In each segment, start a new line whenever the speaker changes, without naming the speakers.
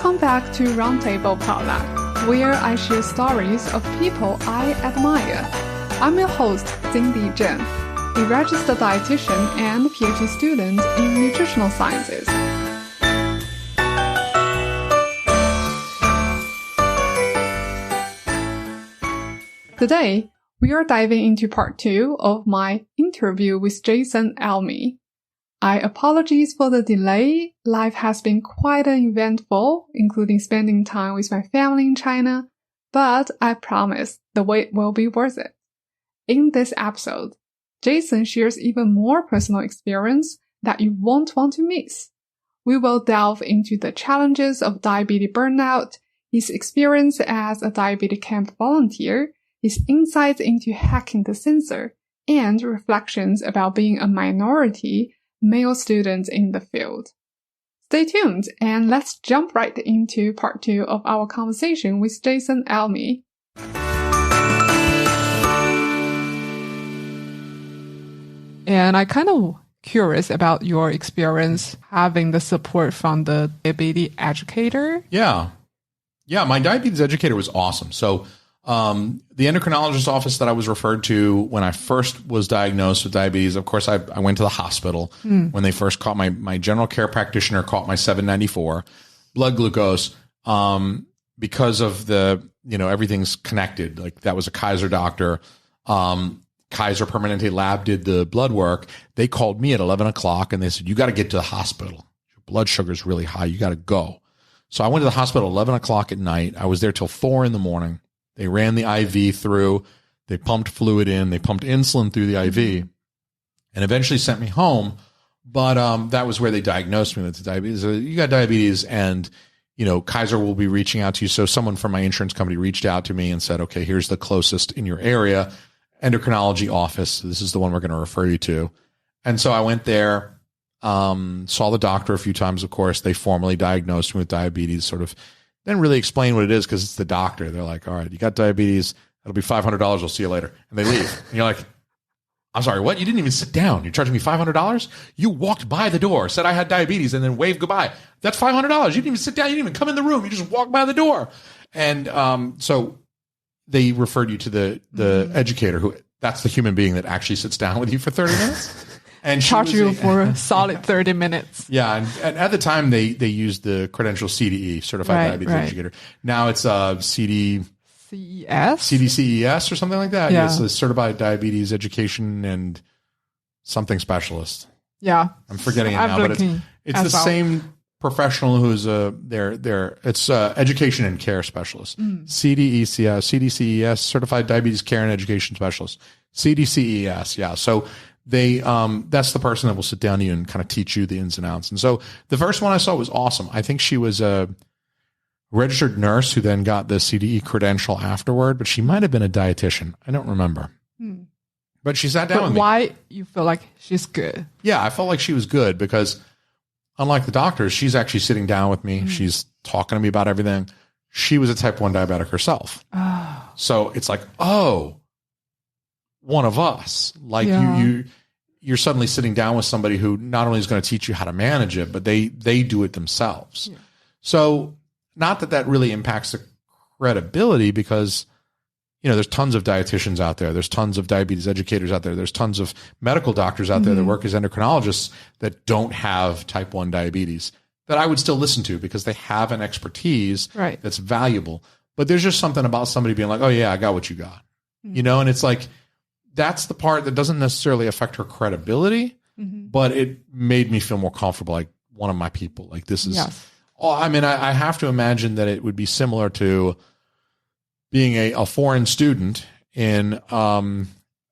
Welcome back to Roundtable Potluck, where I share stories of people I admire. I'm your host, Cindy Zheng, a registered dietitian and PhD student in nutritional sciences. Today, we are diving into part 2 of my interview with Jason Alme. I apologize for the delay. Life has been quite eventful, including spending time with my family in China, but I promise the wait will be worth it. In this episode, Jason shares even more personal experience that you won't want to miss. We will delve into the challenges of diabetes burnout, his experience as a diabetes camp volunteer, his insights into hacking the sensor, and reflections about being a minority male student in the field. Stay tuned and let's jump right into part 2 of our conversation with Jason Alme. And I kind of curious about your experience having the support from the diabetes educator.
Yeah, my diabetes educator was awesome. So the endocrinologist office that I was referred to when I first was diagnosed with diabetes, of course, I went to the hospital when they first caught my general care practitioner caught my 794 blood glucose, because of the, everything's connected. Like that was a Kaiser doctor. Kaiser Permanente Lab did the blood work. They called me at 11 o'clock and they said, you got to get to the hospital. Your blood sugar is really high. You got to go. So I went to the hospital at 11 o'clock at night. I was there till 4 in the morning. They ran the IV through, they pumped fluid in, they pumped insulin through the IV, and eventually sent me home. But that was where they diagnosed me with diabetes. You got diabetes, and Kaiser will be reaching out to you. So someone from my insurance company reached out to me and said, okay, here's the closest in your area endocrinology office. This is the one we're going to refer you to. And so I went there, saw the doctor a few times, of course. They formally diagnosed me with diabetes, sort of didn't really explain what it is because it's the doctor. They're like, all right, you got diabetes. It'll be $500. We'll see you later. And they leave. And you're like, I'm sorry, what? You didn't even sit down. You're charging me $500? You walked by the door, said I had diabetes, and then waved goodbye. That's $500. You didn't even sit down. You didn't even come in the room. You just walked by the door. And so they referred you to the educator, who that's the human being that actually sits down with you for 30 minutes. And
charge you for a solid 30 minutes.
Yeah. And at the time, they used the credential CDE, Certified Diabetes Educator. Now it's CDCES or something like that.
Yeah.
It's a Certified Diabetes Education and something specialist.
Yeah.
I'm forgetting it now, but it's the same professional who's it's education and care specialist. CDCES, Certified Diabetes Care and Education Specialist. CDCES. Yeah. So that's the person that will sit down to you and kind of teach you the ins and outs. And so the first one I saw was awesome. I think she was a registered nurse who then got the CDE credential afterward, but she might have been a dietitian. I don't remember. But she sat down with me.
Why you feel like she's good?
Yeah, I felt like she was good because unlike the doctors, she's actually sitting down with me. She's talking to me about everything. She was a type 1 diabetic herself.
Oh.
So it's like, one of us. Like you're suddenly sitting down with somebody who not only is going to teach you how to manage it, but they do it themselves. Yeah. So not that really impacts the credibility because, there's tons of dietitians out there. There's tons of diabetes educators out there. There's tons of medical doctors out there that work as endocrinologists that don't have type 1 diabetes that I would still listen to because they have an expertise that's valuable. But there's just something about somebody being like, oh yeah, I got what you got, and it's like, that's the part that doesn't necessarily affect her credibility, but it made me feel more comfortable. Like one of my people, like this is, I have to imagine that it would be similar to being a foreign student in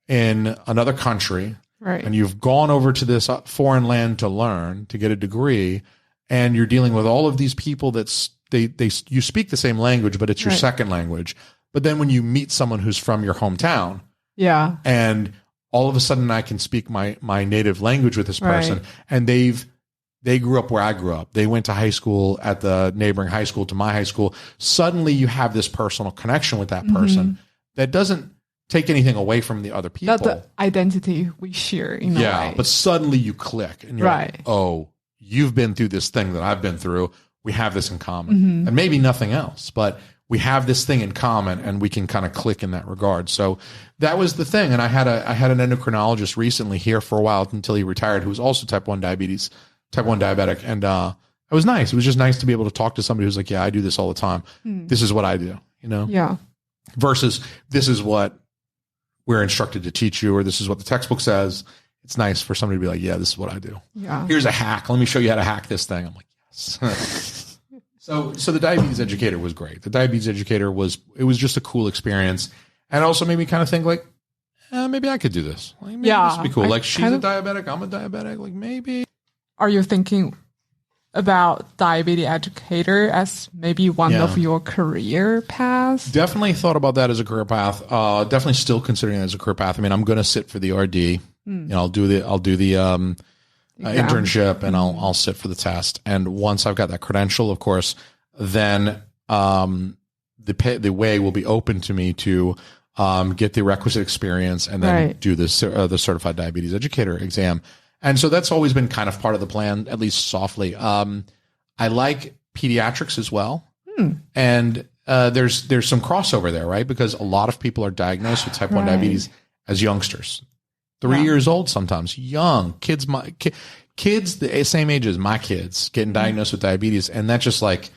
another country. Right. And you've gone over to this foreign land to learn, to get a degree. And you're dealing with all of these people you speak the same language, but it's your second language. But then when you meet someone who's from your hometown, and all of a sudden I can speak my native language with this person, and they grew up where I grew up. They went to high school at the neighboring high school to my high school. Suddenly you have this personal connection with that person that doesn't take anything away from the other people.
That's the identity we share in a way.
But suddenly you click and you're like, oh, you've been through this thing that I've been through. we have this in common, and maybe nothing else, but we have this thing in common, and we can kind of click in that regard. So that was the thing. And I had an endocrinologist recently here for a while until he retired, who was also type 1 diabetic. And it was nice. It was just nice to be able to talk to somebody who's like, yeah, I do this all the time. This is what I do, you know?
Yeah.
Versus this is what we're instructed to teach you, or this is what the textbook says. It's nice for somebody to be like, yeah, this is what I do.
Yeah.
Here's a hack. Let me show you how to hack this thing. I'm like, yes. So the diabetes educator was great. The diabetes educator it was just a cool experience. And also made me kind of think like, maybe I could do this. Like, maybe this would be cool. Like she's a diabetic. I'm a diabetic. Like maybe.
Are you thinking about diabetes educator as maybe one of your career paths?
Definitely thought about that as a career path. Definitely still considering it as a career path. I mean, I'm going to sit for the RD. You know, I'll do the internship, and I'll sit for the test. And once I've got that credential, of course, then the way will be open to me to get the requisite experience and then do the certified diabetes educator exam. And so that's always been kind of part of the plan, at least softly. I like pediatrics as well. And there's some crossover there, right? Because a lot of people are diagnosed with type 1 diabetes as youngsters. 3 years old sometimes, young. Kids the same age as my kids getting diagnosed with diabetes. And that just like,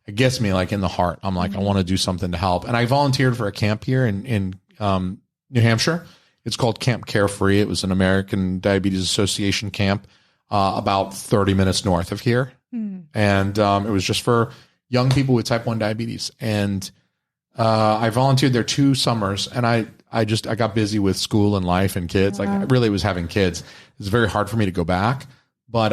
it gets me like in the heart. I'm like, I want to do something to help. And I volunteered for a camp here in New Hampshire. It's called Camp Carefree. It was an American Diabetes Association camp about 30 minutes north of here. And it was just for young people with type 1 diabetes. And I volunteered there 2 summers, and I got busy with school and life and kids. Like I really was having kids. It was very hard for me to go back. But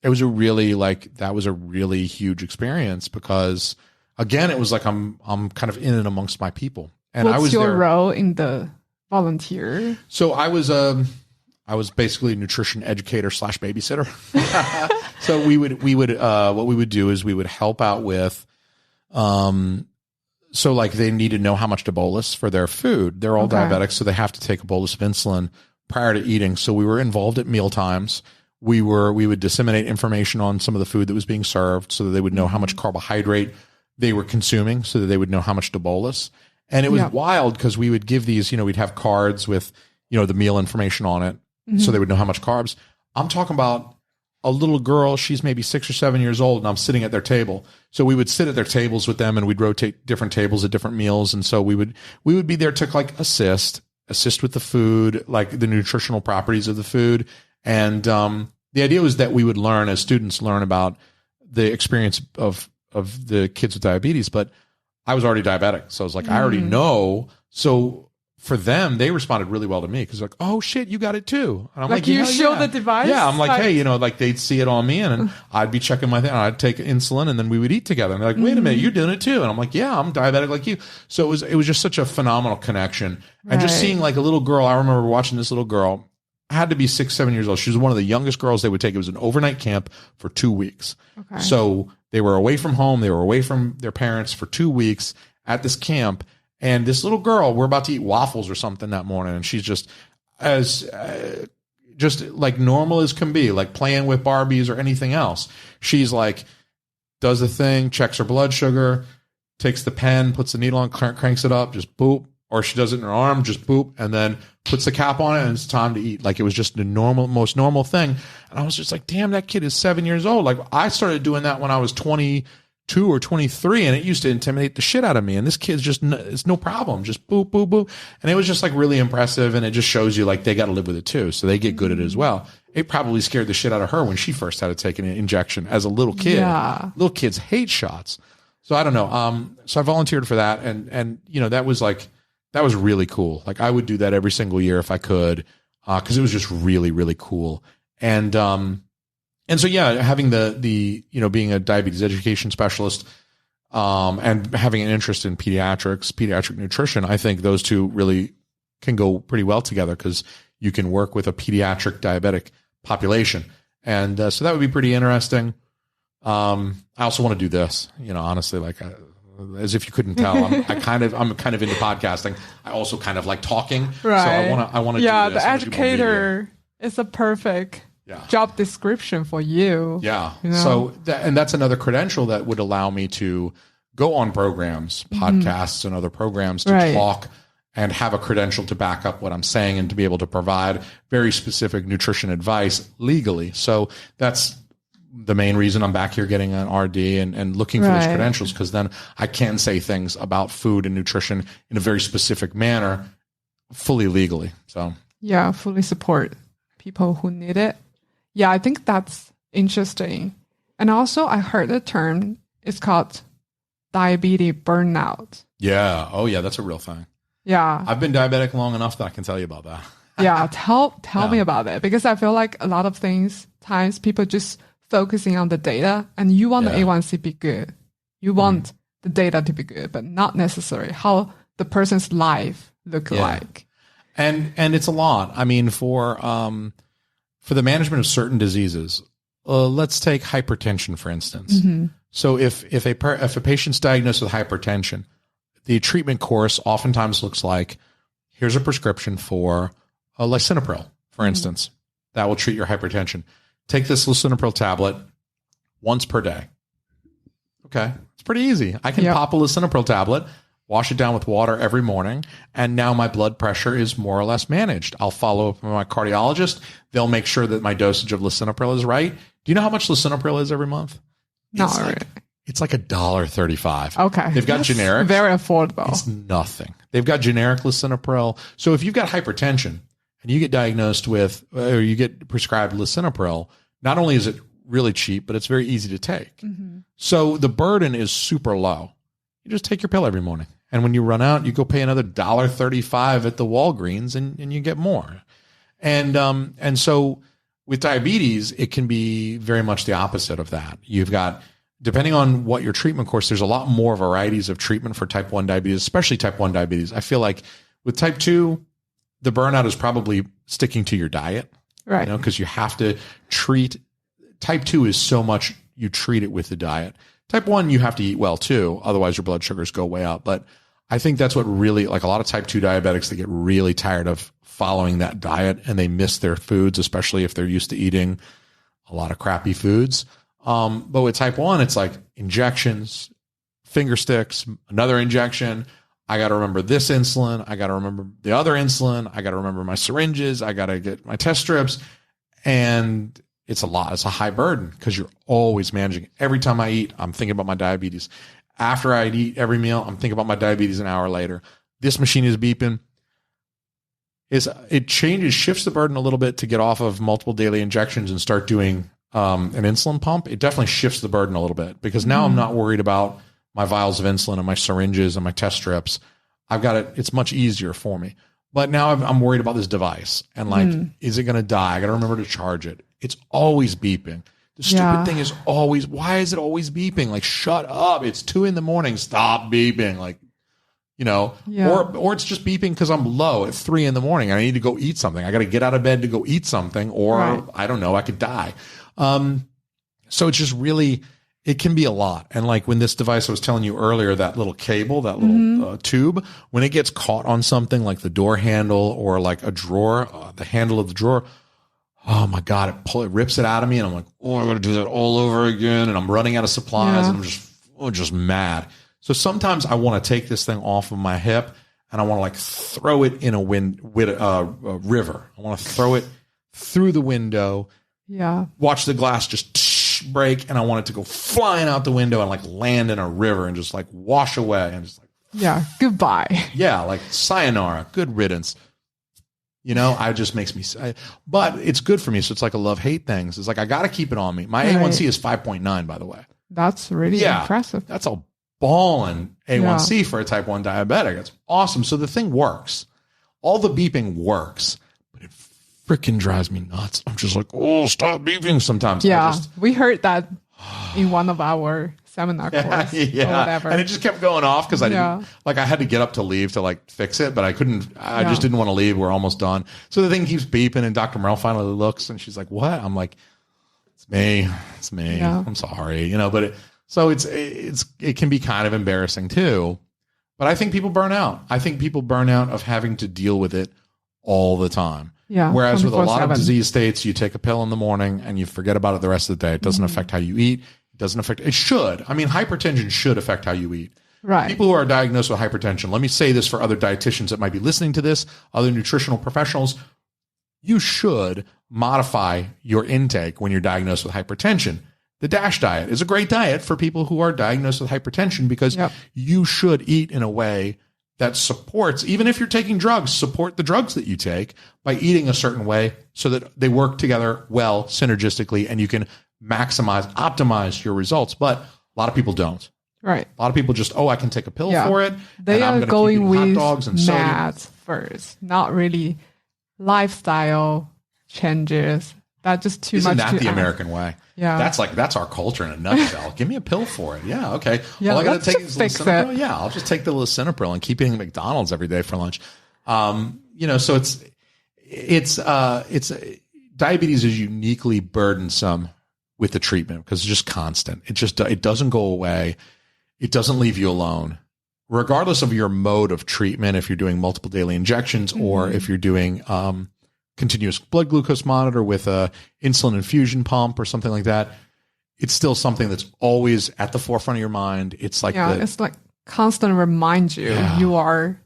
it was that was a really huge experience because, again, it was like I'm kind of in and amongst my people. And
what's
I was
your role in the volunteer?
So I was basically a nutrition educator / babysitter. So we would what we would do is we would help out with, so like they need to know how much to bolus for their food. They're all diabetics, so they have to take a bolus of insulin prior to eating. So we were involved at meal times. We would disseminate information on some of the food that was being served so that they would know how much carbohydrate they were consuming so that they would know how much to bolus. And it was wild because we would give these, we'd have cards with, the meal information on it so they would know how much carbs. I'm talking about a little girl, she's maybe 6 or 7 years old, and I'm sitting at their table. So we would sit at their tables with them, and we'd rotate different tables at different meals. And so we would be there to like assist with the food, like the nutritional properties of the food. And the idea was that we would learn, as students learn about the experience of the kids with diabetes. But I was already diabetic. So I was like, I already know. So for them, they responded really well to me because like, oh shit, you got it too. And I'm like
you show the device?
Yeah. I'm like, hey, like they'd see it on me and I'd be checking my thing. And I'd take insulin and then we would eat together. And they're like, wait a minute, you're doing it too. And I'm like, yeah, I'm diabetic like you. So it was just such a phenomenal connection. And just seeing like a little girl, I remember watching this little girl, had to be 6, 7 years old. She was one of the youngest girls they would take. It was an overnight camp for 2 weeks. Okay. So they were away from home. They were away from their parents for 2 weeks at this camp. And this little girl, we're about to eat waffles or something that morning. And she's just just like normal as can be, like playing with Barbies or anything else. She's like, does the thing, checks her blood sugar, takes the pen, puts the needle on, cranks it up, just boop. Or she does it in her arm, just boop, and then puts the cap on it, and it's time to eat. Like it was just the most normal thing. And I was just like, damn, that kid is 7 years old. Like I started doing that when I was 22 or 23, and it used to intimidate the shit out of me. And this kid's just, it's no problem. Just boop, boop, boop. And it was just like really impressive. And it just shows you like they got to live with it too. So they get good at it as well. It probably scared the shit out of her when she first had to take an injection as a little kid. Yeah. Little kids hate shots. So I don't know. So I volunteered for that. And that was really cool. Like I would do that every single year if I could, because it was just really, really cool. And so yeah, having the being a diabetes education specialist, and having an interest in pediatric nutrition, I think those two really can go pretty well together because you can work with a pediatric diabetic population, and so that would be pretty interesting. I also want to do this, honestly, like. As if you couldn't tell, I'm kind of into podcasting. I also kind of like talking, right? So I want to.
Yeah, the educator is a perfect job description for you.
Yeah.
You know?
So, and that's another credential that would allow me to go on programs, podcasts, and other programs to talk and have a credential to back up what I'm saying and to be able to provide very specific nutrition advice legally. So that's the main reason I'm back here getting an RD and looking for those credentials, because then I can say things about food and nutrition in a very specific manner, fully legally. So
yeah, fully support people who need it. Yeah, I think that's interesting. And also I heard the term, it's called diabetes burnout.
Yeah. Oh yeah, that's a real thing.
Yeah.
I've been diabetic long enough that I can tell you about that.
Yeah, tell me about it, because I feel like a lot of times people just focusing on the data, and you want the A1C be good. You want the data to be good, but not necessarily how the person's life look like.
And it's a lot. I mean, for the management of certain diseases, let's take hypertension, for instance. So if a patient's diagnosed with hypertension, the treatment course oftentimes looks like, here's a prescription for a lisinopril, for instance, that will treat your hypertension. Take this lisinopril tablet once per day. Okay. It's pretty easy. I can pop a lisinopril tablet, wash it down with water every morning, and now my blood pressure is more or less managed. I'll follow up with my cardiologist. They'll make sure that my dosage of lisinopril is right. Do you know how much lisinopril is every month? It's like $1.35.
Okay.
They've got generic.
Very affordable.
It's nothing. They've got generic lisinopril. So if you've got hypertension and you get diagnosed with, or you get prescribed lisinopril, not only is it really cheap, but it's very easy to take. So the burden is super low. You just take your pill every morning. And when you run out, you go pay another $1.35 at the Walgreens and you get more. And so with diabetes, it can be very much the opposite of that. You've got, depending on what your treatment course, there's a lot more varieties of treatment for type 1 diabetes, especially type 1 diabetes. I feel like with type 2, the burnout is probably sticking to your diet, right? Because you have to treat. Type 2 is so much you treat it with the diet. Type 1, you have to eat well too. Otherwise, your blood sugars go way up. But I think that's what really, like a lot of type 2 diabetics, they get really tired of following that diet and they miss their foods, especially if they're used to eating a lot of crappy foods. But with type 1, it's like injections, finger sticks, another injection. I got to remember this insulin. I got to remember the other insulin. I got to remember my syringes. I got to get my test strips. And it's a lot. It's a high burden because you're always managing. Every time I eat, I'm thinking about my diabetes. After I eat every meal, I'm thinking about my diabetes an hour later. This machine is beeping. It shifts the burden a little bit to get off of multiple daily injections and start doing an insulin pump. It definitely shifts the burden a little bit because now I'm not worried about my vials of insulin and my syringes and my test strips. I've got it. It's much easier for me. But now I'm worried about this device and like, is it going to die? I got to remember to charge it. It's always beeping. The stupid thing is always, why is it always beeping? Like, shut up. It's 2 a.m. Stop beeping. Like, or it's just beeping because I'm low at 3 a.m. I need to go eat something. I got to get out of bed to go eat something, or I don't know, I could die. So it's just really, it can be a lot. And like when this device I was telling you earlier, that little cable, that little tube, when it gets caught on something like the door handle or like a drawer, the handle of the drawer, oh my God, it rips it out of me. And I'm like, oh, I got to do that all over again. And I'm running out of supplies and I'm just mad. So sometimes I want to take this thing off of my hip and I want to like throw it in a river. I want to throw it through the window. Yeah. Watch the glass just break, and I want it to go flying out the window and like land in a river and just like wash away and just like
goodbye.
Yeah, like sayonara, good riddance. I just makes me. But it's good for me, so it's like a love-hate thing. So it's like I got to keep it on me. My A1C is 5.9, by the way.
That's really impressive.
That's a ballin' A1C for a type 1 diabetic. It's awesome. So the thing works. All the beeping works. Freaking drives me nuts. I'm just like, oh, stop beeping sometimes.
Yeah, we heard that in one of our seminar courses or whatever.
And it just kept going off because I didn't, like I had to get up to leave to like fix it, but I couldn't, I just didn't want to leave. We're almost done. So the thing keeps beeping and Dr. Merle finally looks and she's like, what? I'm like, it's me. Yeah. I'm sorry. But it can be kind of embarrassing too. But I think people burn out. I think people burn out of having to deal with it all the time.
Yeah.
Whereas with a lot of
24/7.
disease states, you take a pill in the morning and you forget about it the rest of the day. It doesn't affect how you eat. It doesn't affect, it should. I mean, hypertension should affect how you eat.
Right.
People who are diagnosed with hypertension, let me say this for other dietitians that might be listening to this, other nutritional professionals, you should modify your intake when you're diagnosed with hypertension. The DASH diet is a great diet for people who are diagnosed with hypertension because you should eat in a way that supports, even if you're taking drugs, support the drugs that you take by eating a certain way so that they work together well, synergistically, and you can optimize your results. But a lot of people don't.
Right.
A lot of people just, I can take a pill for it.
They
and I'm
are
gonna
going
keep
with
eating hot dogs and soda.
math first, not really lifestyle changes. That's just too
Isn't
much.
that the American way?
Yeah.
That's our culture in a nutshell. Give me a pill for it. Yeah. Okay.
Yeah,
All I got
let's
to take
just
is
fix
lisinopril.
it.
Yeah. I'll just take the lisinopril and keep eating McDonald's every day for lunch. So it's diabetes is uniquely burdensome with the treatment because it's just constant. It doesn't go away. It doesn't leave you alone. Regardless of your mode of treatment, if you're doing multiple daily injections or if you're doing continuous blood glucose monitor with a insulin infusion pump or something like that, it's still something that's always at the forefront of your mind. It's like
it's like constant remind you you are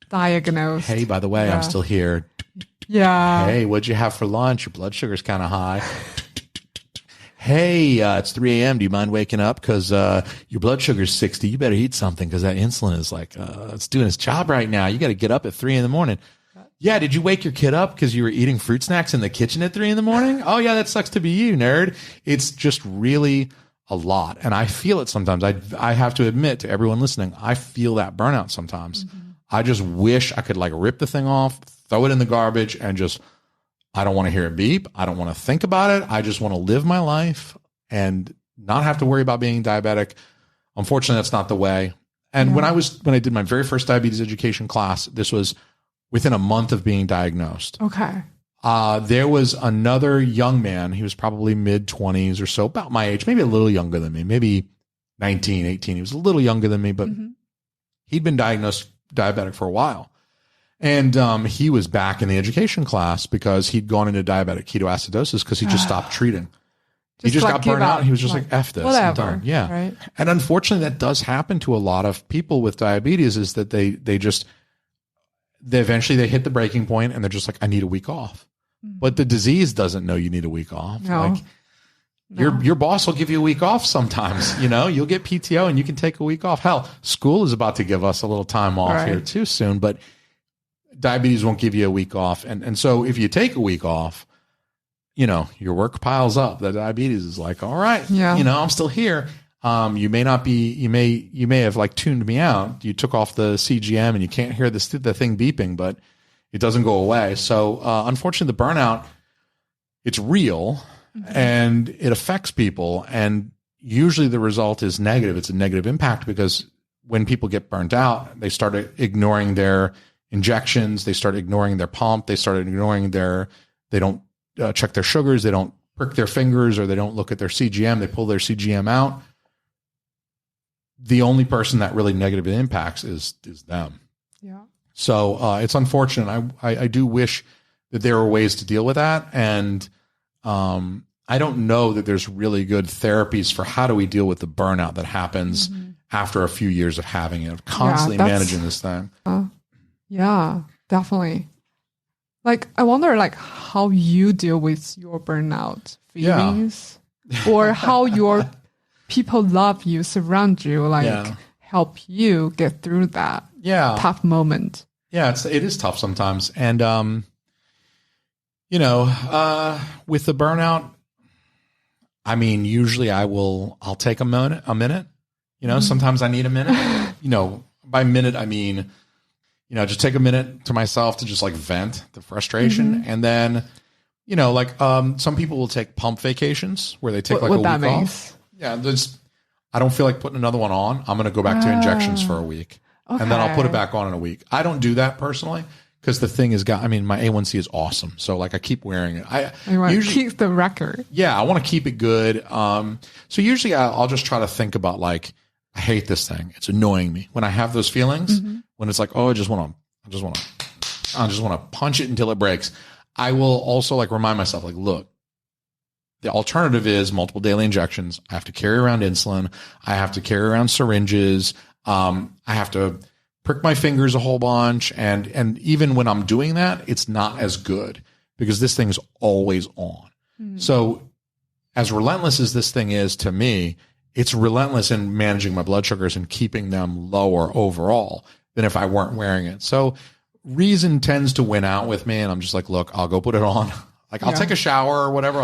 diagnosed.
Hey, by the way, I'm still here.
Yeah.
Hey, what'd you have for lunch? Your blood sugar's kind of high. Hey, it's 3 a.m. Do you mind waking up? Because your blood sugar's 60. You better eat something because that insulin is like, it's doing its job right now. You got to get up at 3 a.m. Yeah, did you wake your kid up because you were eating fruit snacks in the kitchen at 3 a.m? Oh, yeah, that sucks to be you, nerd. It's just really a lot. And I feel it sometimes. I have to admit to everyone listening, I feel that burnout sometimes. I just wish I could like rip the thing off, throw it in the garbage, and just, I don't want to hear it beep. I don't want to think about it. I just want to live my life and not have to worry about being diabetic. Unfortunately, that's not the way. And when I did my very first diabetes education class, this was within a month of being diagnosed.
Okay.
There was another young man. He was probably mid-20s or so, about my age, maybe a little younger than me, maybe 19, 18. He was a little younger than me, but he'd been diagnosed diabetic for a while. And he was back in the education class because he'd gone into diabetic ketoacidosis because he just stopped treating. He just got burned out. He was just like, F this.
Whatever.
I'm done. Yeah.
Right.
And unfortunately, that does happen to a lot of people with diabetes is that they eventually they hit the breaking point and they're just like, I need a week off. But the disease doesn't know you need a week off.
No.
Your boss will give you a week off sometimes. You'll get PTO and you can take a week off. Hell, school is about to give us a little time off here too soon, but diabetes won't give you a week off. And so if you take a week off, your work piles up. The diabetes is like, all right, I'm still here. You may not be, you may have like tuned me out. You took off the CGM and you can't hear the thing beeping, but it doesn't go away. So, unfortunately the burnout, it's real and it affects people. And usually the result is negative. It's a negative impact because when people get burnt out, they start ignoring their injections. They start ignoring their pump. They start ignoring they don't check their sugars. They don't prick their fingers or they don't look at their CGM. They pull their CGM out. The only person that really negatively impacts is them.
Yeah.
So it's unfortunate. I do wish that there were ways to deal with that. And I don't know that there's really good therapies for how do we deal with the burnout that happens after a few years of having it, of constantly managing this thing.
Yeah, definitely. Like, I wonder like how you deal with your burnout feelings or how your people love you, surround you, like help you get through that tough moment.
Yeah, it is tough sometimes. And, with the burnout, I mean, usually I'll take a minute, sometimes I need a minute, by minute, I mean, just take a minute to myself to just like vent the frustration. And then, some people will take pump vacations where they take like a week off. Yeah. I don't feel like putting another one on. I'm going to go back to injections for a week and then I'll put it back on in a week. I don't do that personally because the thing is my A1C is awesome. So like I keep wearing it. I usually
keep the record.
Yeah. I want to keep it good. So usually I'll just try to think about like, I hate this thing. It's annoying me when I have those feelings when it's like, oh, I just want to I just want to punch it until it breaks. I will also like remind myself, like, look, the alternative is multiple daily injections. I have to carry around insulin. I have to carry around syringes. I have to prick my fingers a whole bunch. And even when I'm doing that, it's not as good because this thing is always on. So as relentless as this thing is to me, it's relentless in managing my blood sugars and keeping them lower overall than if I weren't wearing it. So reason tends to win out with me. And I'm just like, look, I'll go put it on. Like I'll take a shower or whatever.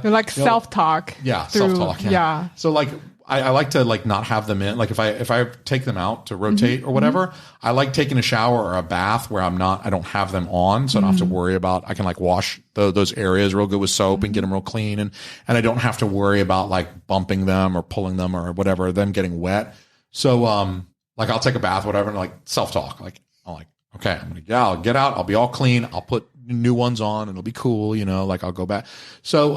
You're like self-talk.
Yeah. Self-talk.
Yeah.
So like, I like to like not have them in. Like if I take them out to rotate or whatever, I like taking a shower or a bath where I don't have them on. So I don't have to worry about, I can like wash those areas real good with soap and get them real clean. And I don't have to worry about like bumping them or pulling them or whatever, them getting wet. So, like I'll take a bath, whatever, and like self-talk. Like I'm like, okay, I'll get out. I'll be all clean. I'll put new ones on and it'll be cool. Like I'll go back. So,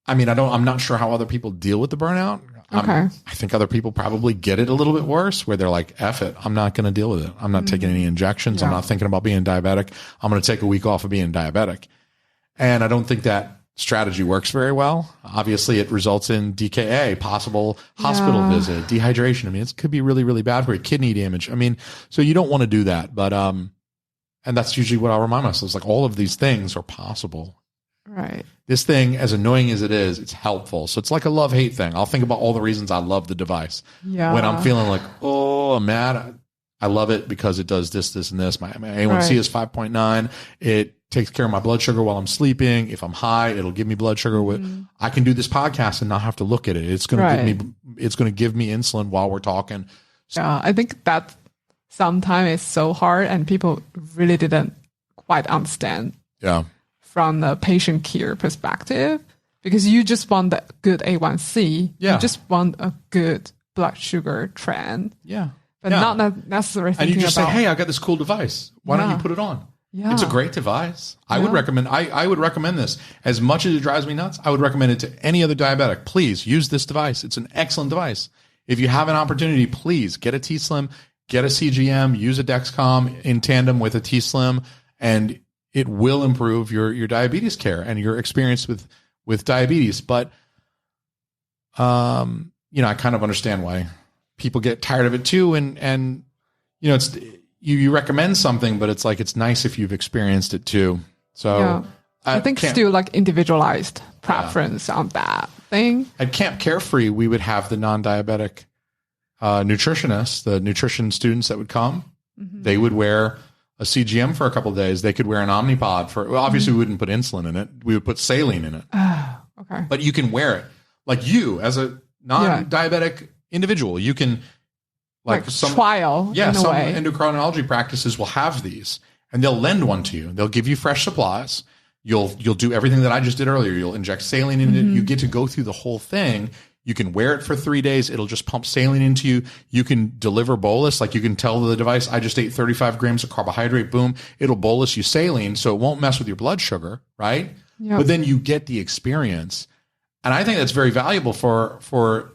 I mean, I'm not sure how other people deal with the burnout.
Okay.
I think other people probably get it a little bit worse where they're like, F it. I'm not going to deal with it. I'm not taking any injections. I'm not thinking about being diabetic. I'm going to take a week off of being diabetic. And I don't think that strategy works very well. Obviously it results in DKA, possible hospital visit, dehydration. I mean, it could be really, really bad for you, kidney damage. I mean, so you don't want to do that, but, and that's usually what I'll remind myself is like all of these things are possible.
Right.
This thing, as annoying as it is, it's helpfful. So it's like a love-hate thing. I'll think about all the reasons I love the device. Yeah. When I'm feeling like, oh, I'm mad, I love it because it does this, this, and this. My A1C is 5.9. It takes care of my blood sugar while I'm sleeping. If I'm high, it'll give me blood sugar. I can do this podcast and not have to look at it. It's going to give me insulin while we're talking.
So, yeah, I think that sometimes it's so hard and people really didn't quite understand.
Yeah.
From the patient care perspective, because you just want the good A1C. Yeah. You just want a good blood sugar trend.
Yeah.
But not necessarily thinking about...
And you just say, hey, I got this cool device. Why don't you put it on? Yeah. It's a great device. I would recommend, I would recommend this. As much as it drives me nuts, I would recommend it to any other diabetic. Please use this device. It's an excellent device. If you have an opportunity, please get a T-Slim, get a CGM, use a Dexcom in tandem with a T-Slim, and it will improve your diabetes care and your experience with diabetes. But, I kind of understand why people get tired of it too. And it's, you recommend something, but it's like, it's nice if you've experienced it too. So
I think still like individualized preference on that thing.
At Camp Carefree, we would have the non-diabetic, nutritionists, the nutrition students that would come, they would wear a CGM for a couple of days. They could wear an Omnipod obviously we wouldn't put insulin in it. We would put saline in it.
Okay.
But you can wear it. Like you, as a non-diabetic individual, you can like some
trial.
Yeah. Some endocrinology practices will have these and they'll lend one to you. They'll give you fresh supplies. You'll do everything that I just did earlier. You'll inject saline in it. You get to go through the whole thing. You can wear it for 3 days. It'll just pump saline into you. You can deliver bolus. Like you can tell the device, I just ate 35 grams of carbohydrate. Boom. It'll bolus you saline. So it won't mess with your blood sugar. Right. Yep. But then you get the experience. And I think that's very valuable for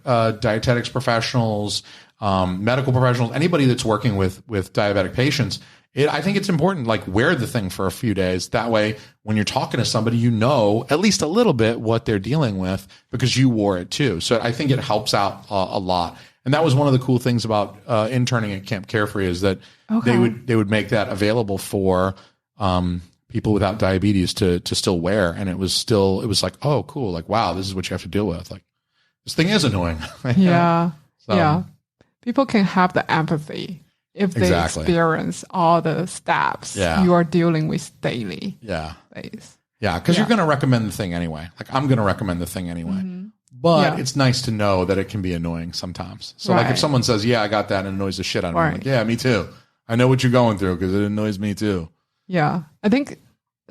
dietetics professionals, medical professionals, anybody that's working with diabetic patients. I think it's important, like wear the thing for a few days. That way, when you're talking to somebody, you know at least a little bit what they're dealing with because you wore it too. So I think it helps out a lot. And that was one of the cool things about interning at Camp Carefree is that they would make that available for people without diabetes to still wear. And it was like, oh, cool. Like, wow, this is what you have to deal with. Like, this thing is annoying.
Yeah. So. Yeah. People can have the empathy. If they experience all the steps you are dealing with daily. Yeah.
Yeah. Because you're going to recommend the thing anyway. Like I'm going to recommend the thing anyway. But it's nice to know that it can be annoying sometimes. So like if someone says, yeah, I got that and it annoys the shit out of me. I'm like, yeah, me too. I know what you're going through because it annoys me too. Yeah.
I think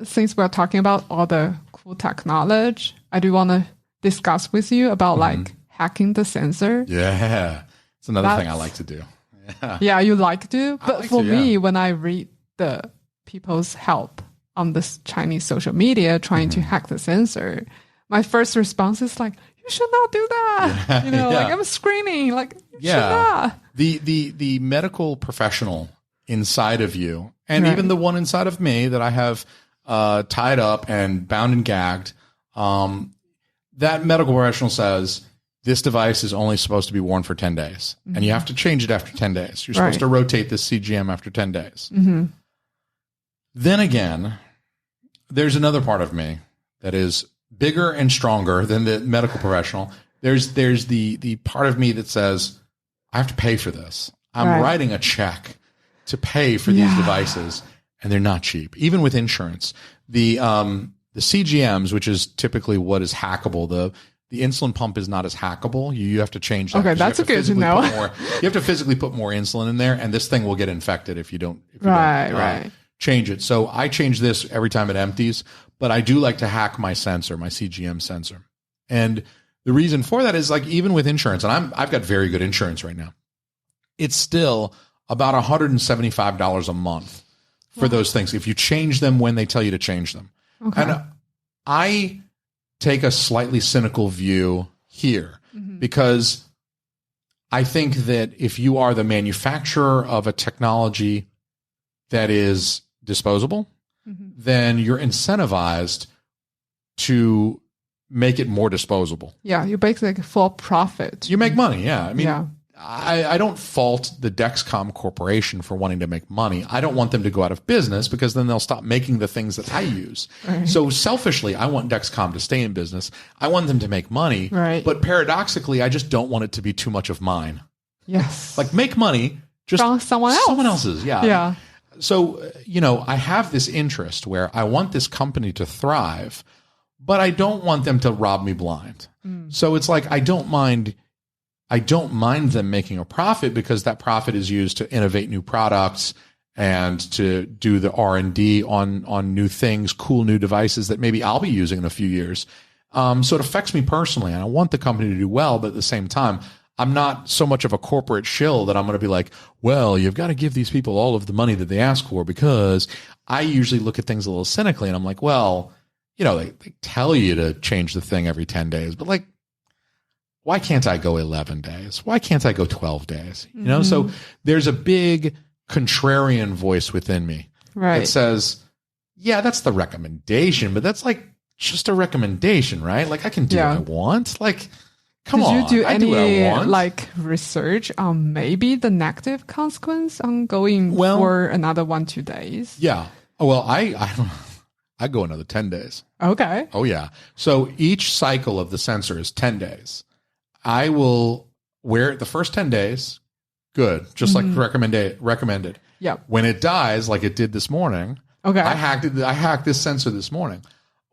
since we're talking about all the cool technology, I do want to discuss with you about like hacking the sensor.
Yeah. It's another thing I like to do.
Yeah, you like to. But for me, when I read the people's help on this Chinese social media trying to hack the sensor, my first response is like, you should not do that. Like I'm screaming, like, you should not.
The medical professional inside of you, And even the one inside of me that I have tied up and bound and gagged, that medical professional says this device is only supposed to be worn for 10 days. And you have to change it after 10 days. You're supposed to rotate this CGM after 10 days. Then again, there's another part of me that is bigger and stronger than the medical professional. There's the part of me that says, I have to pay for this. I'm writing a check to pay for these devices, and they're not cheap. Even with insurance, the CGMs, which is typically what is hackable, the insulin pump is not as hackable. You have to change that.
Okay, that's good to know.
You have to physically put more insulin in there, and this thing will get infected if you don't. Change it. So I change this every time it empties, but I do like to hack my sensor, my CGM sensor. And the reason for that is like, even with insurance, and I've got very good insurance right now, it's still about $175 a month for those things, if you change them when they tell you to change them. Okay. And I take a slightly cynical view here because I think that if you are the manufacturer of a technology that is disposable, then you're incentivized to make it more disposable.
Yeah, you basically for profit.
You make money, yeah. I mean, I don't fault the Dexcom Corporation for wanting to make money. I don't want them to go out of business because then they'll stop making the things that I use. So selfishly, I want Dexcom to stay in business. I want them to make money. But paradoxically, I just don't want it to be too much of mine.
Yes.
Like make money just
from someone else.
Someone else's,
Yeah.
So, I have this interest where I want this company to thrive, but I don't want them to rob me blind. So it's like, I don't mind them making a profit because that profit is used to innovate new products and to do the R&D on new things, cool new devices that maybe I'll be using in a few years. So it affects me personally, and I want the company to do well, but at the same time, I'm not so much of a corporate shill that I'm going to be like, well, you've got to give these people all of the money that they ask for, because I usually look at things a little cynically and I'm like, well, they tell you to change the thing every 10 days, but like, why can't I go 11 days? Why can't I go 12 days? So there's a big contrarian voice within me that says, yeah, that's the recommendation, but that's like just a recommendation, right? Like I can do what I want. Like, come on.
Did you do any like research on maybe the negative consequence on going for another 1-2 days?
Yeah. Well, I go another 10 days.
Okay.
Oh yeah. So each cycle of the sensor is 10 days. I will wear it the first 10 days. Good. Just like recommended.
Yeah.
When it dies, like it did this morning.
Okay.
I hacked this sensor this morning.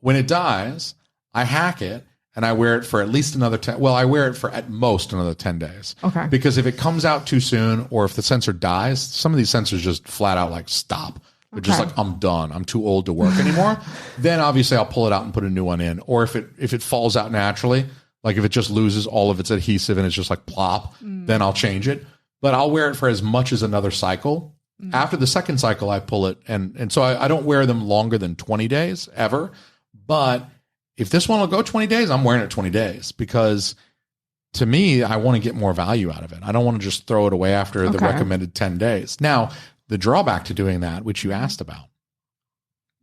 When it dies, I hack it and I wear it for at least another 10. Well, I wear it for at most another 10 days.
Okay.
Because if it comes out too soon, or if the sensor dies, some of these sensors just flat out like stop. They're just like, I'm done. I'm too old to work anymore. Then obviously I'll pull it out and put a new one in. Or if it falls out naturally, like if it just loses all of its adhesive and it's just like plop, then I'll change it. But I'll wear it for as much as another cycle. After the second cycle, I pull it. And so I don't wear them longer than 20 days ever. But if this one will go 20 days, I'm wearing it 20 days because to me, I want to get more value out of it. I don't want to just throw it away after the recommended 10 days. Now, the drawback to doing that, which you asked about,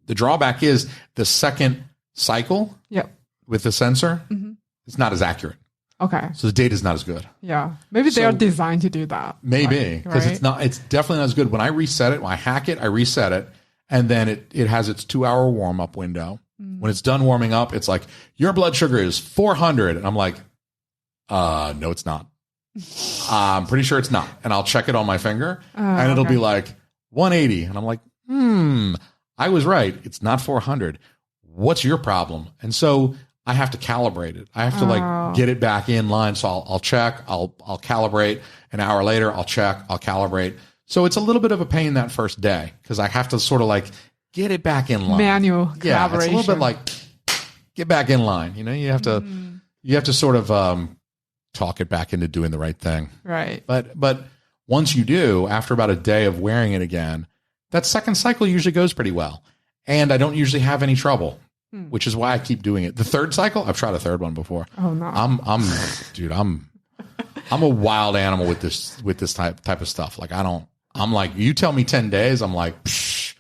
the drawback is the second cycle with the sensor, it's not as accurate.
Okay.
So the data is not as good.
Yeah. Maybe they are designed to do that.
Maybe. Because it's definitely not as good. When I reset it, when I hack it, I reset it. And then it has its 2-hour warm up window. When it's done warming up, it's like, your blood sugar is 400. And I'm like, no, it's not. I'm pretty sure it's not. And I'll check it on my finger and it'll be like 180. And I'm like, I was right. It's not 400. What's your problem? And so I have to calibrate it. I have to like get it back in line. So I'll check, I'll calibrate. An hour later, I'll check, I'll calibrate. So it's a little bit of a pain that first day because I have to sort of like get it back in line.
Manual collaboration.
Yeah, it's a little bit like get back in line. You have to sort of talk it back into doing the right thing.
Right.
But once you do, after about a day of wearing it again, that second cycle usually goes pretty well. And I don't usually have any trouble, which is why I keep doing it. The third cycle, I've tried a third one before.
Oh no.
I'm a wild animal with this type of stuff. Like I'm like, you tell me 10 days, I'm like, psh,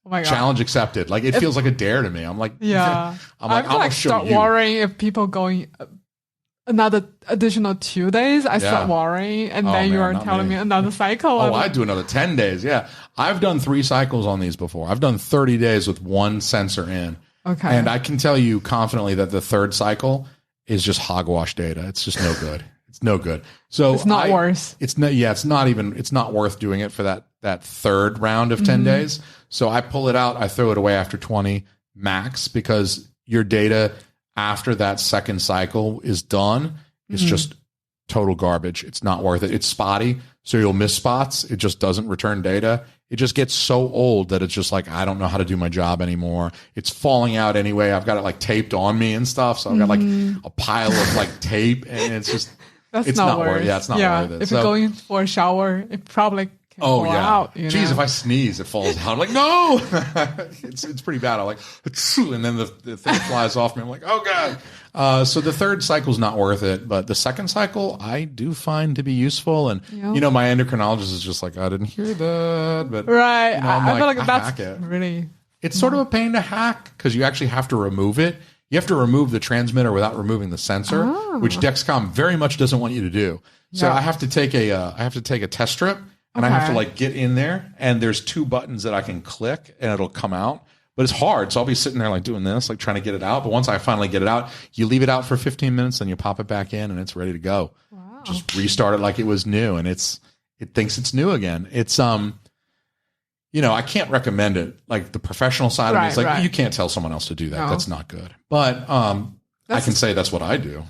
Oh my God.
Challenge accepted. Like it feels like a dare to me. I'm like,
yeah.
I'm like
start worrying if people going another additional 2 days. I start worrying, and then you are telling me another cycle.
Oh, I do another 10 days. Yeah, I've done 3 cycles on these before. I've done 30 days with one sensor in. Okay, and I can tell you confidently that the 3rd cycle is just hogwash data. It's just no good. It's no good. So
it's not worth.
It's not. Yeah, it's not worth doing it for that 3rd round of 10 days. So I pull it out. I throw it away after 20 max, because your data after that 2nd cycle is done, it's just total garbage. It's not worth it. It's spotty, so you'll miss spots. It just doesn't return data. It just gets so old that it's just like, I don't know how to do my job anymore. It's falling out anyway. I've got it like taped on me and stuff. So I've got like a pile of like tape, and it's just, it's not worth it. Yeah, it's not worth it.
If you're going for a shower, it probably fall out.
Jeez, if I sneeze, it falls out. I'm like, no, it's pretty bad. I'm like, and then the thing flies off me. I'm like, oh God. So the 3rd cycle is not worth it, but the 2nd cycle I do find to be useful. And my endocrinologist is just like, I didn't hear that, but
right. I feel like that's really.
It's sort of a pain to hack, because you actually have to remove it. You have to remove the transmitter without removing the sensor, which Dexcom very much doesn't want you to do. So I have to take a test strip. And I have to like get in there, and there's 2 buttons that I can click and it'll come out, but it's hard. So I'll be sitting there like doing this, like trying to get it out. But once I finally get it out, you leave it out for 15 minutes, then you pop it back in, and it's ready to go. Wow. Just restart it like it was new, and it thinks it's new again. It's, I can't recommend it. Like the professional side of it is like, you can't tell someone else to do that. No. That's not good. But, I can say that's what I do.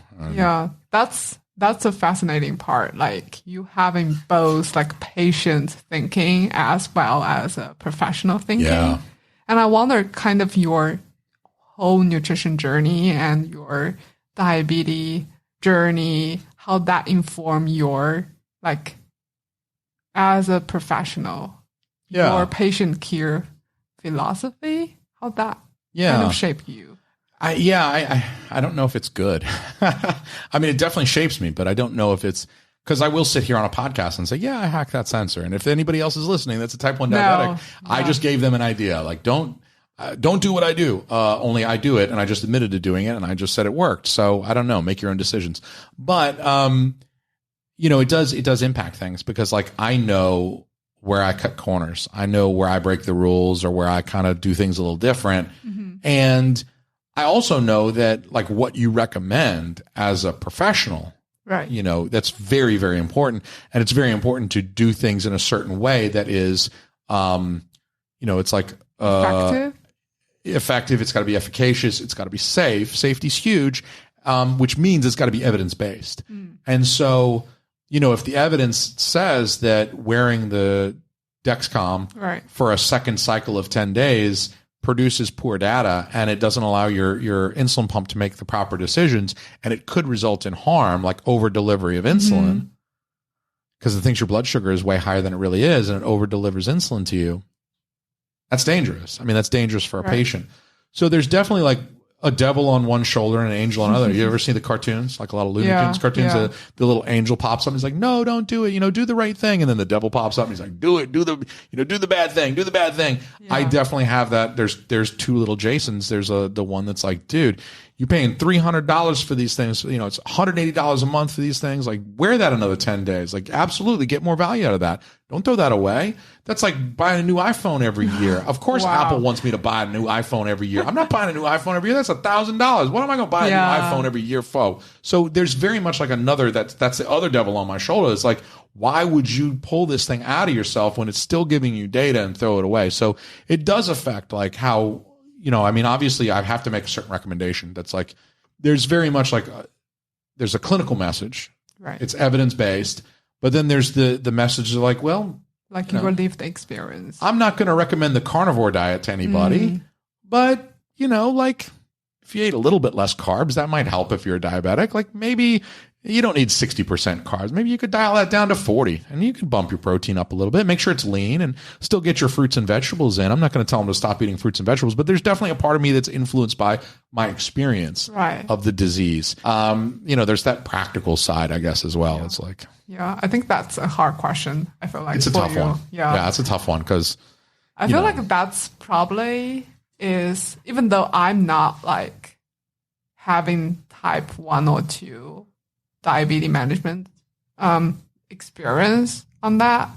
That's a fascinating part. Like you having both like patient thinking as well as a professional thinking. Yeah. And I wonder kind of your whole nutrition journey and your diabetes journey, how that inform your, like, as a professional, your patient care philosophy, how that kind of shape you.
I don't know if it's good. I mean, it definitely shapes me, but I don't know if it's, because I will sit here on a podcast and say, I hacked that sensor. And if anybody else is listening, that's a type 1 diabetic. I just gave them an idea. Like, don't do what I do. Only I do it. And I just admitted to doing it. And I just said it worked. So I don't know, make your own decisions. But, it does impact things, because like, I know where I cut corners. I know where I break the rules, or where I kind of do things a little different. Mm-hmm. And I also know that like what you recommend as a professional, right? That's very, very important. And it's very important to do things in a certain way that is, it's like, effective. It's got to be efficacious. It's got to be safe. Safety's huge, which means it's got to be evidence-based. And so, if the evidence says that wearing the Dexcom for a second cycle of 10 days produces poor data, and it doesn't allow your insulin pump to make the proper decisions, and it could result in harm, like over delivery of insulin, because it thinks your blood sugar is way higher than it really is, and it over delivers insulin to you. That's dangerous. I mean, that's dangerous for a patient. So there's definitely like a devil on one shoulder and an angel on another. You ever see the cartoons, like a lot of Looney Tunes cartoons? The little angel pops up and he's like, "No, don't do it. Do the right thing." And then the devil pops up and he's like, "Do it. Do the bad thing. Do the bad thing." Yeah. I definitely have that. There's 2 little Jasons. There's the one that's like, "Dude, you're paying $300 for these things. It's $180 a month for these things. Like, wear that another 10 days. Like, absolutely get more value out of that. Don't throw that away. That's like buying a new iPhone every year. Of course, Apple wants me to buy a new iPhone every year. I'm not buying a new iPhone every year. That's $1,000. What am I going to buy a new iPhone every year for?" So there's very much like another, that's the other devil on my shoulder. It's like, why would you pull this thing out of yourself when it's still giving you data and throw it away? So it does affect like how, obviously I have to make a certain recommendation. That's like, there's very much like, there's a clinical message. Right. It's evidence-based. But then there's the message of like, well,
like you will live the experience.
I'm not going to recommend the carnivore diet to anybody, but like if you ate a little bit less carbs, that might help if you're a diabetic. Like maybe you don't need 60% carbs. Maybe you could dial that down to 40 and you can bump your protein up a little bit, make sure it's lean and still get your fruits and vegetables in. I'm not going to tell them to stop eating fruits and vegetables, but there's definitely a part of me that's influenced by my experience of the disease. There's that practical side, I guess, as well. It's like,
I think that's a hard question. I feel like
it's a tough one. Yeah, it's a tough one because
I feel like that's probably is, even though I'm not like having type 1 or 2 diabetes management experience on that,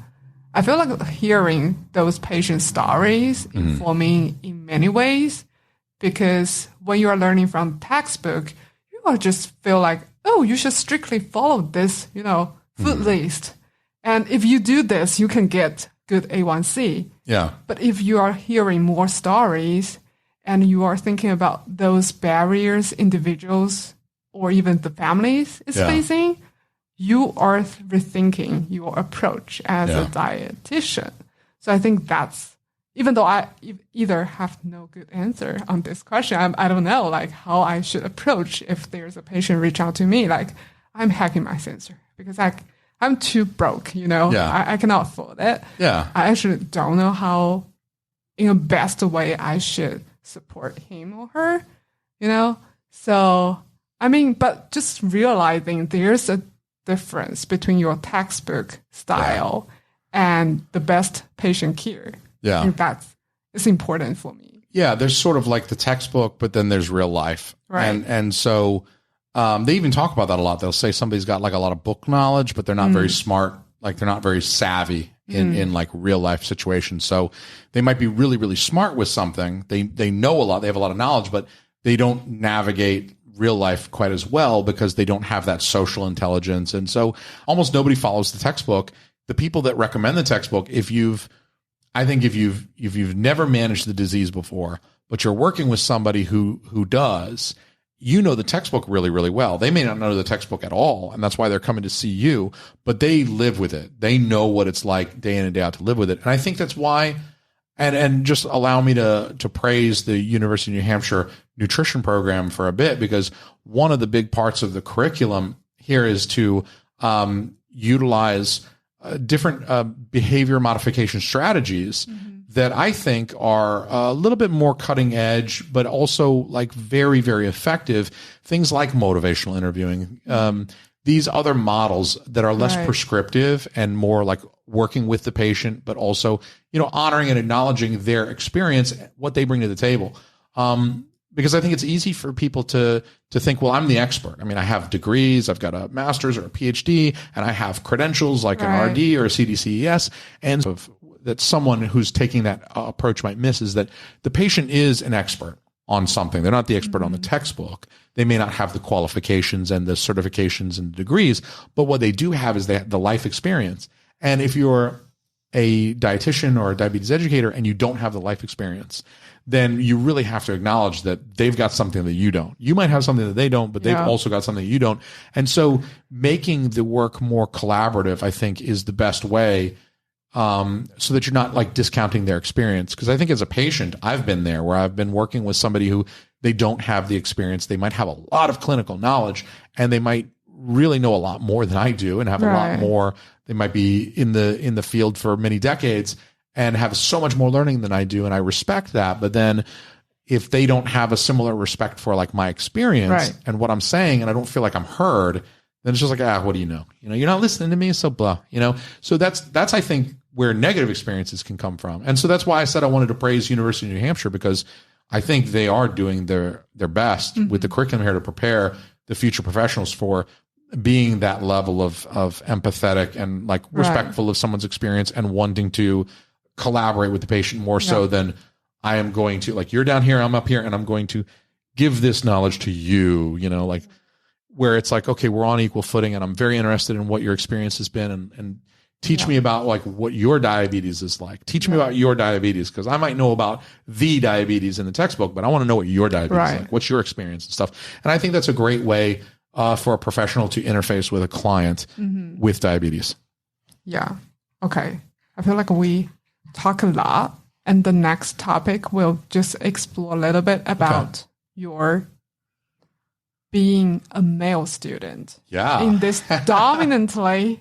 I feel like hearing those patient stories informing in many ways, because when you are learning from textbook, you will just feel like, oh, you should strictly follow this, food list. And if you do this, you can get good A1C.
Yeah.
But if you are hearing more stories and you are thinking about those barriers individuals or even the families is facing, you are rethinking your approach as a dietitian. So I think that's, even though I either have no good answer on this question, I don't know like how I should approach if there's a patient reach out to me, like I'm hacking my sensor because I'm too broke, I cannot afford it.
Yeah.
I actually don't know how, in a best way, I should support him or her, So, I mean, but just realizing there's a difference between your textbook style and the best patient care.
Yeah.
I think it's important for me.
Yeah. There's sort of like the textbook, but then there's real life.
Right.
And so they even talk about that a lot. They'll say somebody's got like a lot of book knowledge, but they're not very smart. Like they're not very savvy in like real life situations. So they might be really, really smart with something. They know a lot. They have a lot of knowledge, but they don't navigate real life quite as well because they don't have that social intelligence. And so almost nobody follows the textbook. The people that recommend the textbook, if you've never managed the disease before, but you're working with somebody who does, the textbook really, really well. They may not know the textbook at all, and that's why they're coming to see you, but they live with it. They know what it's like day in and day out to live with it. And I think that's why, and just allow me to praise the University of New Hampshire nutrition program for a bit, because one of the big parts of the curriculum here is to utilize different behavior modification strategies that I think are a little bit more cutting edge, but also like very, very effective. Things like motivational interviewing, these other models that are less prescriptive and more like working with the patient, but also, honoring and acknowledging their experience, what they bring to the table. Because I think it's easy for people to think, well, I'm the expert. I mean, I have degrees, I've got a master's or a PhD, and I have credentials like an RD or a CDCES. And so that someone who's taking that approach might miss is that the patient is an expert on something. They're not the expert on the textbook. They may not have the qualifications and the certifications and degrees, but what they do have is they have the life experience. And if you're a dietitian or a diabetes educator and you don't have the life experience, then you really have to acknowledge that they've got something that you don't. You might have something that they don't, but they've also got something you don't. And so making the work more collaborative, I think, is the best way, so that you're not like discounting their experience. Because I think as a patient, I've been there where I've been working with somebody who they don't have the experience. They might have a lot of clinical knowledge and they might really know a lot more than I do and have a lot more. They might be in the field for many decades and have so much more learning than I do. And I respect that. But then if they don't have a similar respect for like my experience and what I'm saying, and I don't feel like I'm heard, then it's just like, what do you know? You're not listening to me. So blah, so that's, I think, where negative experiences can come from. And so that's why I said I wanted to praise University of New Hampshire, because I think they are doing their best with the curriculum here to prepare the future professionals for being that level of empathetic and like respectful of someone's experience and wanting to collaborate with the patient more so than I am going to, like, you're down here, I'm up here, and I'm going to give this knowledge to you, like where it's like, okay, we're on equal footing and I'm very interested in what your experience has been and teach me about like what your diabetes is like. Teach me about your diabetes, because I might know about the diabetes in the textbook, but I want to know what your diabetes is like. What's your experience and stuff? And I think that's a great way for a professional to interface with a client with diabetes.
Yeah. Okay. I feel like we talk a lot, and the next topic we'll just explore a little bit about your being a male student in this dominantly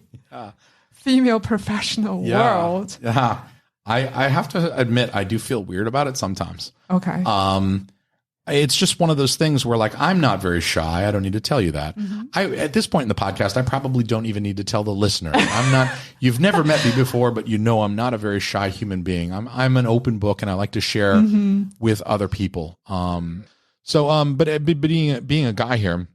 female professional world.
Yeah. I have to admit, I do feel weird about it sometimes.
Okay.
it's just one of those things where like, I'm not very shy. I don't need to tell you that. At this point in the podcast, I probably don't even need to tell the listener. You've never met me before, but I'm not a very shy human being. I'm an open book and I like to share with other people. But being a guy here,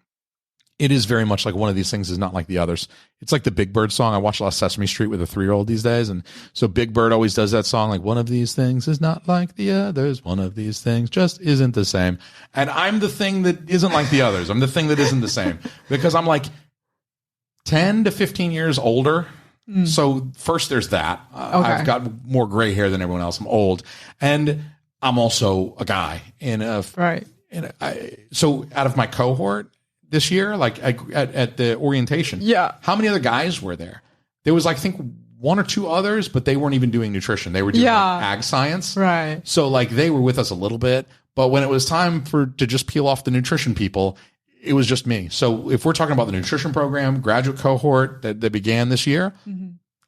it is very much like one of these things is not like the others. It's like the Big Bird song. I watch a lot of Sesame Street with a 3-year-old these days. And so Big Bird always does that song, like one of these things is not like the others. One of these things just isn't the same. And I'm the thing that isn't like the others. I'm the thing that isn't the same because I'm like 10 to 15 years older. So first there's that. I've got more gray hair than everyone else. I'm old. And I'm also a guy. So out of my cohort, this year, like at the orientation. How many other guys were there? There was, like, I think 1 or 2 others, but they weren't even doing nutrition. They were doing like ag science.
Right.
So like they were with us a little bit, but when it was time to just peel off the nutrition people, it was just me. So if we're talking about the nutrition program, graduate cohort that began this year,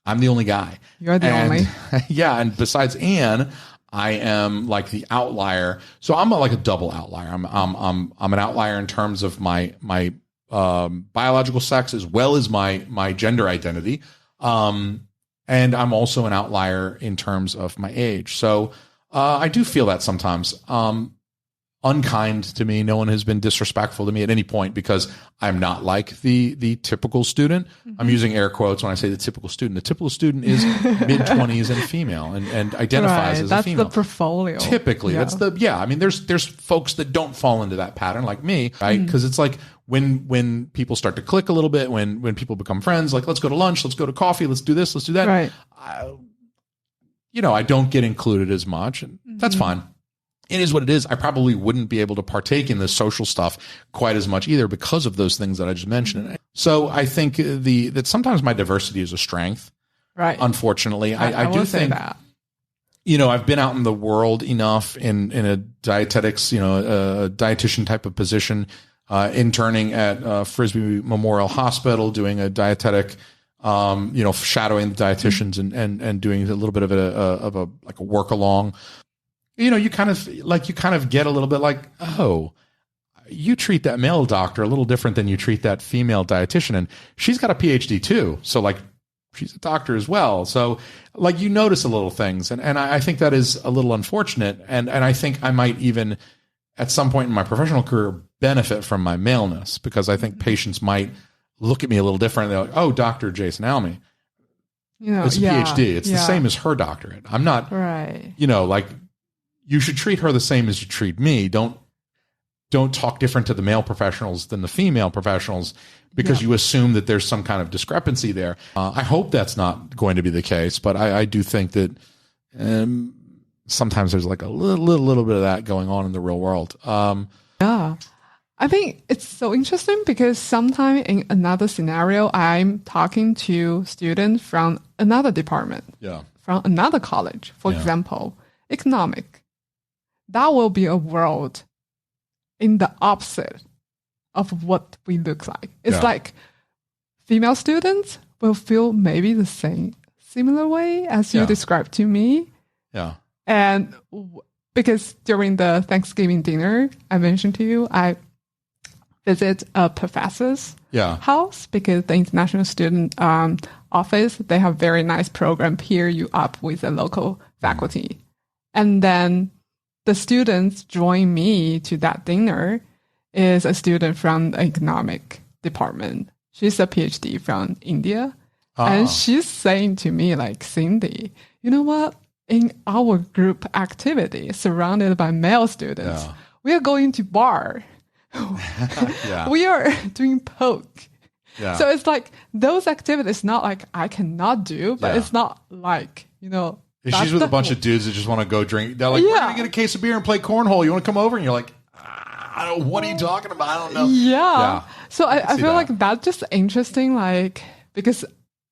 I'm the only guy.
You're the only.
Yeah. And besides Anne, I am like the outlier. So I'm like a double outlier. I'm an outlier in terms of my biological sex as well as my gender identity. And I'm also an outlier in terms of my age. So I do feel that sometimes. Unkind to me. No one has been disrespectful to me at any point because I'm not like the typical student. I'm using air quotes when I say the typical student. The typical student is mid-20s and female and identifies as a female.
That's the portfolio.
Typically, I mean, there's folks that don't fall into that pattern like me, right? Because it's like when people start to click a little bit, when people become friends, like let's go to lunch, let's go to coffee, let's do this, let's do that.
Right.
I don't get included as much, and that's fine. It is what it is. I probably wouldn't be able to partake in the social stuff quite as much either because of those things that I just mentioned. So I think that sometimes my diversity is a strength.
Right.
Unfortunately, I do think that. I've been out in the world enough in a dietetics, a dietitian type of position, interning at Frisbee Memorial Hospital, doing a dietetic, shadowing the dietitians and doing a little bit of a work along. You kind of get a little bit like, oh, you treat that male doctor a little different than you treat that female dietitian. And she's got a PhD too. So like she's a doctor as well. So like you notice a little things. And I think that is a little unfortunate. And I think I might even at some point in my professional career benefit from my maleness because I think patients might look at me a little different. They're like, oh, Dr. Jason Alme. It's a PhD. It's the same as her doctorate. I'm not, like, you should treat her the same as you treat me. Don't talk different to the male professionals than the female professionals because you assume that there's some kind of discrepancy there. I hope that's not going to be the case, but I do think that sometimes there's like a little bit of that going on in the real world.
I think it's so interesting because sometimes in another scenario, I'm talking to students from another department, from another college, for example, economic. That will be a world in the opposite of what we look like. It's like female students will feel maybe the similar way as you described to me.
Yeah.
And because during the Thanksgiving dinner I mentioned to you, I visit a professor's house because the international student office, they have very nice program, pair you up with a local faculty. And then the students join me to that dinner is a student from the economic department. She's a PhD from India. And she's saying to me like, Cindy, you know what? In our group activity surrounded by male students, we are going to bar. We are doing poke. So it's like those activities, not like I cannot do, but it's not like,
she's with a bunch of dudes that just want to go drink. They're like, we're going to get a case of beer and play cornhole. You want to come over? And you're like, what are you talking about? I don't know.
Yeah. So I feel like that's just interesting. Like, because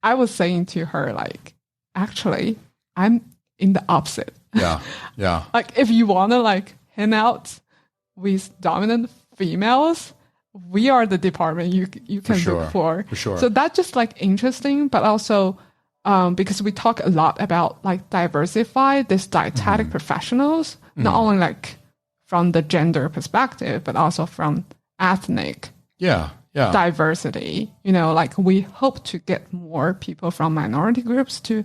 I was saying to her, like, actually, I'm in the opposite. Yeah. Like, if you want to like hang out with dominant females, we are the department you can look for. For sure. So that's just like interesting, but also because we talk a lot about like diversify this dietetic professionals, not only like from the gender perspective, but also from ethnic diversity. Like we hope to get more people from minority groups to,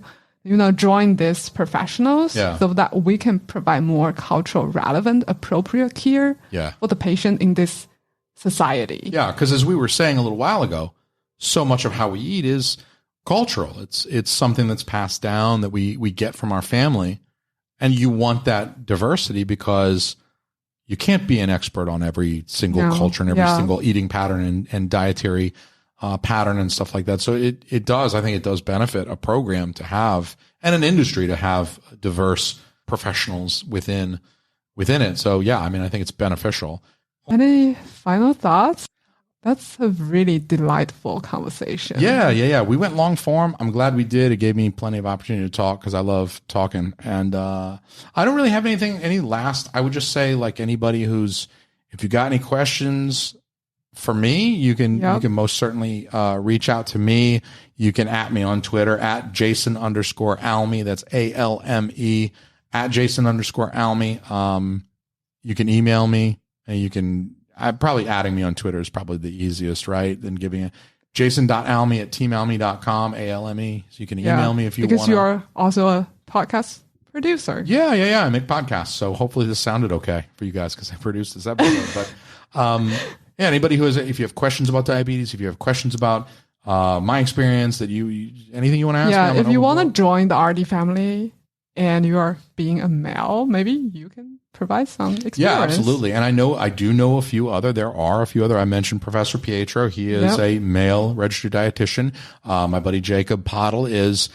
join these professionals so that we can provide more cultural relevant, appropriate care for the patient in this society.
Yeah, because as we were saying a little while ago, so much of how we eat is cultural. It's something that's passed down that we get from our family. And you want that diversity because you can't be an expert on every single culture and every single eating pattern and dietary pattern and stuff like that. So I think it does benefit a program to have, and an industry to have, diverse professionals within it. So I think it's beneficial.
Any final thoughts? That's a really delightful conversation.
Yeah. We went long form. I'm glad we did. It gave me plenty of opportunity to talk because I love talking. And I don't really have any last. I would just say, like, anybody if you got any questions for me, you can most certainly reach out to me. You can @ me on Twitter @ Jason_Alme. That's ALME @ Jason_Alme. You can email me, and probably adding me on Twitter is probably the easiest, right? Than giving it jason.alme@teamalme.com, ALME. So you can email me if you want.
Because you are also a podcast producer.
Yeah. I make podcasts. So hopefully this sounded okay for you guys because I produced this episode. But anybody if you have questions about diabetes, if you have questions about my experience, anything you want to ask me.
Yeah, if you want to join the RD family and you are being a male, maybe you can provide some experience.
Yeah, absolutely. And I do know there are a few other. I mentioned Professor Pietro. He is a male registered dietitian. My buddy Jacob Pottle he's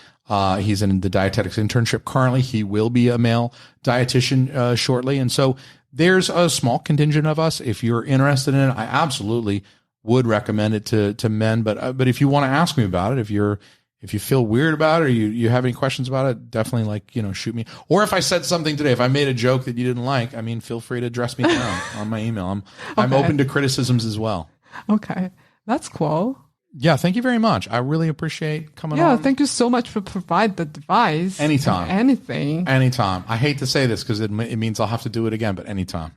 in the dietetics internship currently. He will be a male dietitian shortly. And so there's a small contingent of us. If you're interested in it, I absolutely would recommend it to men. But if you want to ask me about it, if you feel weird about it or you have any questions about it, definitely shoot me. Or if I said something today, if I made a joke that you didn't like, feel free to address me down on my email. I'm open to criticisms as well.
Okay. That's cool.
Yeah. Thank you very much. I really appreciate coming on.
Yeah. Thank you so much for providing the advice.
Anytime.
Anything.
Anytime. I hate to say this because it means I'll have to do it again, but anytime.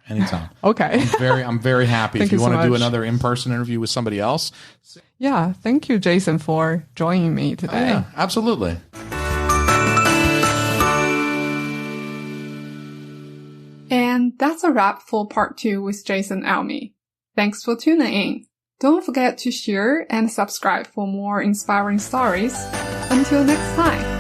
Okay.
I'm very happy. If you want to do another in-person interview with somebody else.
Yeah. Thank you, Jason, for joining me today.
Yeah, absolutely.
And that's a wrap for part 2 with Jason Alme. Thanks for tuning in. Don't forget to share and subscribe for more inspiring stories. Until next time.